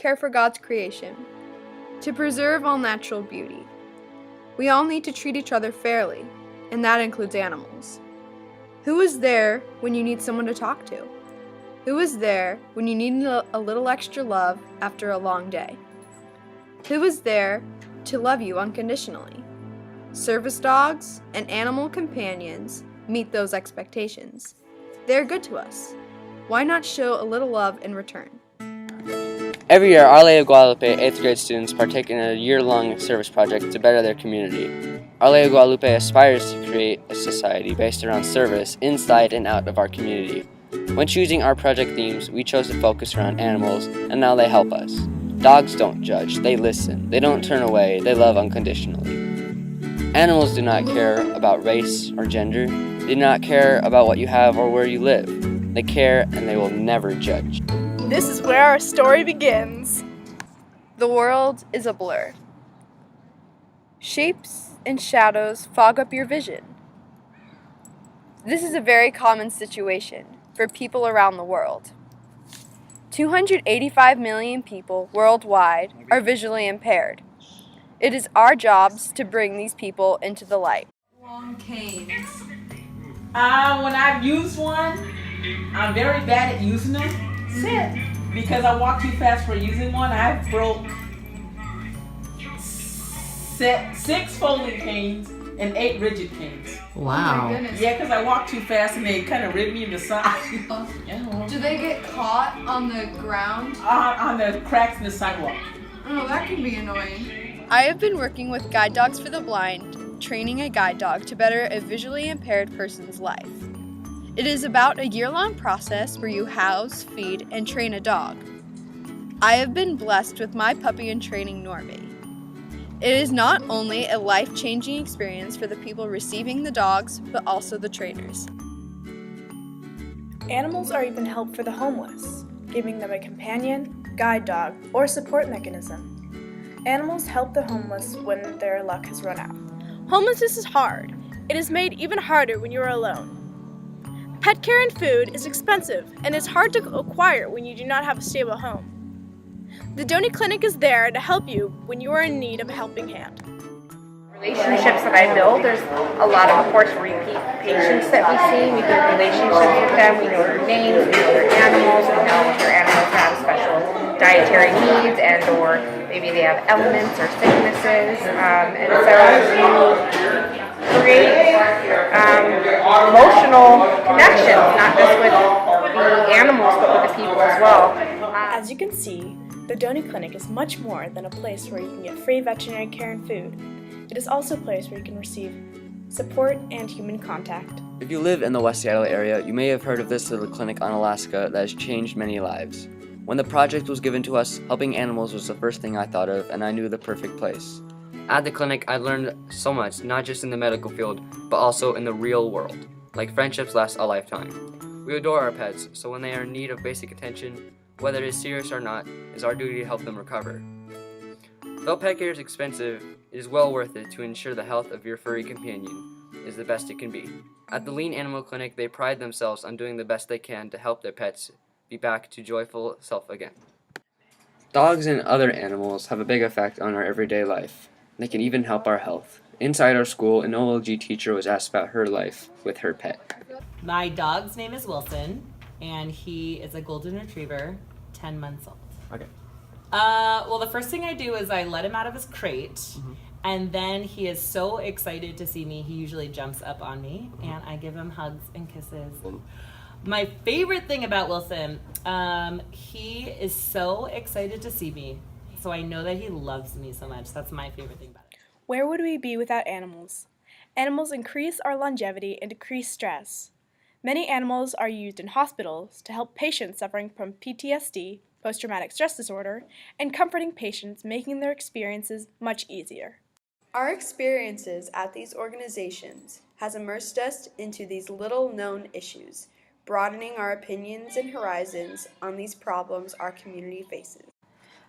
care for God's creation, to preserve all natural beauty. We all need to treat each other fairly, and that includes animals. Who is there when you need someone to talk to? Who is there when you need a little extra love after a long day? Who is there to love you unconditionally? Service dogs and animal companions meet those expectations. They're good to us. Why not show a little love in return? Every year, Our Lady of Guadalupe 8th grade students partake in a year-long service project to better their community. Our Lady of Guadalupe aspires to create a society based around service inside and out of our community. When choosing our project themes, we chose to focus around animals, and now they help us. Dogs don't judge, they listen. They don't turn away, they love unconditionally. Animals do not care about race or gender. They do not care about what you have or where you live. They care, and they will never judge. This is where our story begins. The world is a blur. Shapes and shadows fog up your vision. This is a very common situation for people around the world. 285 million people worldwide are visually impaired. It is our jobs to bring these people into the light. Long canes. When I've used one, I'm very bad at using them. Sit. Because I walk too fast for using one. I broke 6 folding canes and 8 rigid canes. Wow. Oh my goodness. Yeah, because I walk too fast and they kind of rib me in the side. Do they get caught on the ground? On the cracks in the sidewalk. Oh, that can be annoying. I have been working with Guide Dogs for the Blind, training a guide dog to better a visually impaired person's life. It is about a year-long process where you house, feed, and train a dog. I have been blessed with my puppy in training, Normie. It is not only a life-changing experience for the people receiving the dogs, but also the trainers. Animals are even help for the homeless, giving them a companion, guide dog, or support mechanism. Animals help the homeless when their luck has run out. Homelessness is hard. It is made even harder when you are alone. Pet care and food is expensive and is hard to acquire when you do not have a stable home. The Doney Clinic is there to help you when you are in need of a helping hand. Relationships that I build, there's a lot of course, repeat patients that we see. We build relationships with them. We know their names, we know their animals, we know if their animals have special dietary needs and or maybe they have ailments or sicknesses. And so you create emotional connections, not just with the animals, but with the people as well. As you can see, the Doney Clinic is much more than a place where you can get free veterinary care and food. It is also a place where you can receive support and human contact. If you live in the West Seattle area, you may have heard of this little clinic on Alaska that has changed many lives. When the project was given to us, helping animals was the first thing I thought of, and I knew the perfect place. At the clinic, I learned so much, not just in the medical field, but also in the real world. Like friendships last a lifetime. We adore our pets, so when they are in need of basic attention, whether it is serious or not, it is our duty to help them recover. Though pet care is expensive, it is well worth it to ensure the health of your furry companion is the best it can be. At the Lien Animal Clinic, they pride themselves on doing the best they can to help their pets be back to joyful self again. Dogs and other animals have a big effect on our everyday life. They can even help our health. Inside our school, an OLG teacher was asked about her life with her pet. My dog's name is Wilson, and he is a golden retriever, 10 months old. Okay. Well, the first thing I do is I let him out of his crate, and then he is so excited to see me, he usually jumps up on me, and I give him hugs and kisses. My favorite thing about Wilson, he is so excited to see me, so I know that he loves me so much. That's my favorite thing about it. Where would we be without animals? Animals increase our longevity and decrease stress. Many animals are used in hospitals to help patients suffering from PTSD, post-traumatic stress disorder, and comforting patients, making their experiences much easier. Our experiences at these organizations has immersed us into these little-known issues, broadening our opinions and horizons on these problems our community faces.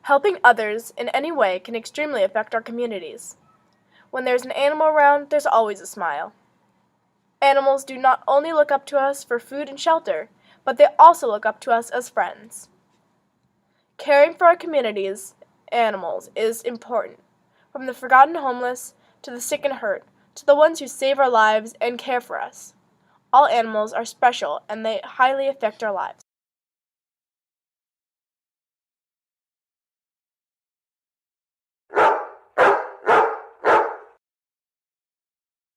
Helping others in any way can extremely affect our communities. When there's an animal around, there's always a smile. Animals do not only look up to us for food and shelter, but they also look up to us as friends. Caring for our community's animals is important, from the forgotten homeless to the sick and hurt, to the ones who save our lives and care for us. All animals are special and they highly affect our lives.